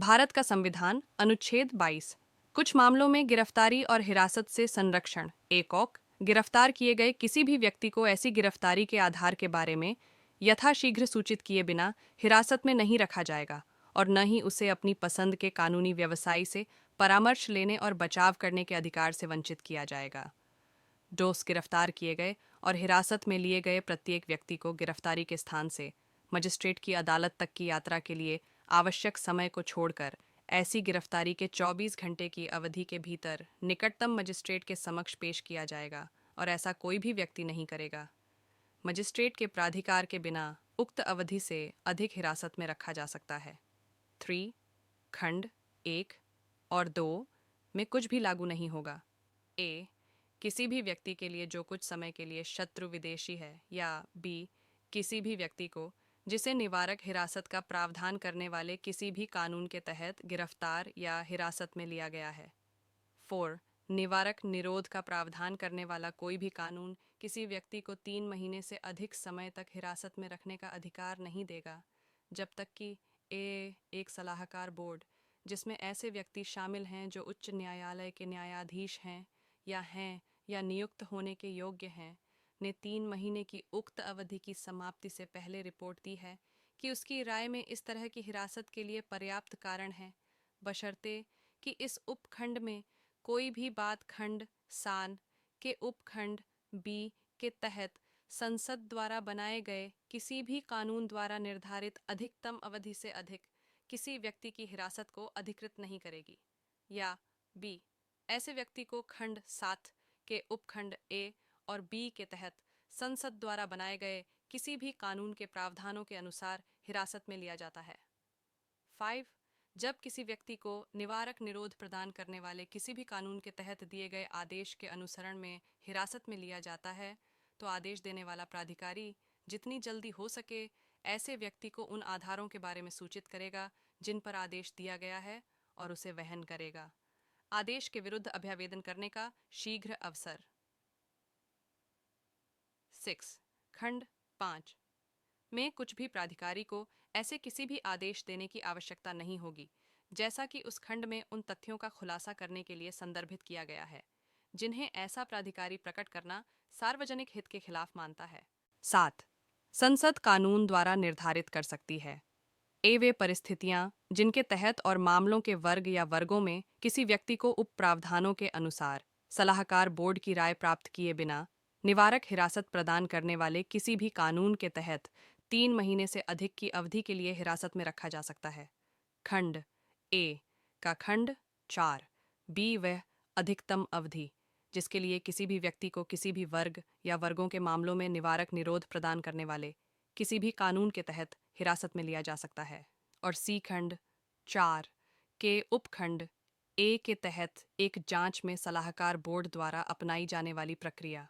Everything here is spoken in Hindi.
भारत का संविधान अनुच्छेद 22 कुछ मामलों में गिरफ्तारी और हिरासत से संरक्षण एकॉक गिरफ्तार किए गए किसी भी व्यक्ति को ऐसी गिरफ्तारी के आधार के बारे में यथाशीघ्र सूचित किए बिना हिरासत में नहीं रखा जाएगा और न ही उसे अपनी पसंद के कानूनी व्यवसायी से परामर्श लेने और बचाव करने के अधिकार से वंचित किया जाएगा। डोस गिरफ्तार किए गए और हिरासत में लिए गए प्रत्येक व्यक्ति को गिरफ्तारी के स्थान से मजिस्ट्रेट की अदालत तक की यात्रा के लिए आवश्यक समय को छोड़कर ऐसी गिरफ्तारी के 24 घंटे की अवधि के भीतर निकटतम मजिस्ट्रेट के समक्ष पेश किया जाएगा और ऐसा कोई भी व्यक्ति नहीं करेगा। मजिस्ट्रेट के प्राधिकार के बिना उक्त अवधि से अधिक हिरासत में रखा जा सकता है। 3 खंड 1 और 2 में कुछ भी लागू नहीं होगा। ए किसी भी व्यक्ति के लिए जो कुछ समय के लिए शत्रु विदेशी है, या बी किसी भी व्यक्ति को जिसे निवारक हिरासत का प्रावधान करने वाले किसी भी कानून के तहत गिरफ्तार या हिरासत में लिया गया है। 4 निवारक निरोध का प्रावधान करने वाला कोई भी कानून किसी व्यक्ति को 3 महीने से अधिक समय तक हिरासत में रखने का अधिकार नहीं देगा, जब तक कि एक सलाहकार बोर्ड जिसमें ऐसे व्यक्ति शामिल हैं जो उच्च न्यायालय के न्यायाधीश हैं या नियुक्त होने के योग्य हैं, ने 3 महीने की उक्त अवधि की समाप्ति से पहले रिपोर्ट दी है कि उसकी राय में इस तरह की हिरासत के लिए पर्याप्त कारण है, बशर्ते कि इस उपखंड में कोई भी बात खंड सान के उपखंड बी के तहत संसद द्वारा बनाए गए किसी भी कानून द्वारा निर्धारित अधिकतम अवधि से अधिक किसी व्यक्ति की हिरासत को अधिकृत नहीं करेगी, या बी ऐसे व्यक्ति को खंड 7 के उपखंड ए और बी के तहत संसद द्वारा बनाए गए किसी भी कानून के प्रावधानों के अनुसार हिरासत में लिया जाता है। 5 जब किसी व्यक्ति को निवारक निरोध प्रदान करने वाले किसी भी कानून के तहत दिए गए आदेश के अनुसरण में हिरासत में लिया जाता है, तो आदेश देने वाला प्राधिकारी जितनी जल्दी हो सके ऐसे व्यक्ति को उन आधारों के बारे में सूचित करेगा जिन पर आदेश दिया गया है और उसे वहन करेगा। आदेश के विरुद्ध अभ्यावेदन करने का शीघ्र अवसर। 6 खंड 5 में कुछ भी प्राधिकारी को ऐसे किसी भी आदेश देने की आवश्यकता नहीं होगी, जैसा कि उस खंड में उन तथ्यों का खुलासा करने के लिए संदर्भित किया गया है जिन्हें ऐसा प्राधिकारी प्रकट करना सार्वजनिक हित के खिलाफ मानता है। 7 संसद कानून द्वारा निर्धारित कर सकती है वे परिस्थितियां जिनके तहत और मामलों के वर्ग या वर्गों में किसी व्यक्ति को उप प्रावधानों के अनुसार सलाहकार बोर्ड की राय प्राप्त किए बिना निवारक हिरासत प्रदान करने वाले किसी भी कानून के तहत 3 महीने से अधिक की अवधि के लिए हिरासत में रखा जा सकता है। खंड ए का खंड 4 बी वह अधिकतम अवधि जिसके लिए किसी भी व्यक्ति को किसी भी वर्ग या वर्गों के मामलों में निवारक निरोध प्रदान करने वाले किसी भी कानून के तहत हिरासत में लिया जा सकता है, और सी खंड 4 के उपखंड ए के तहत एक जांच में सलाहकार बोर्ड द्वारा अपनाई जाने वाली प्रक्रिया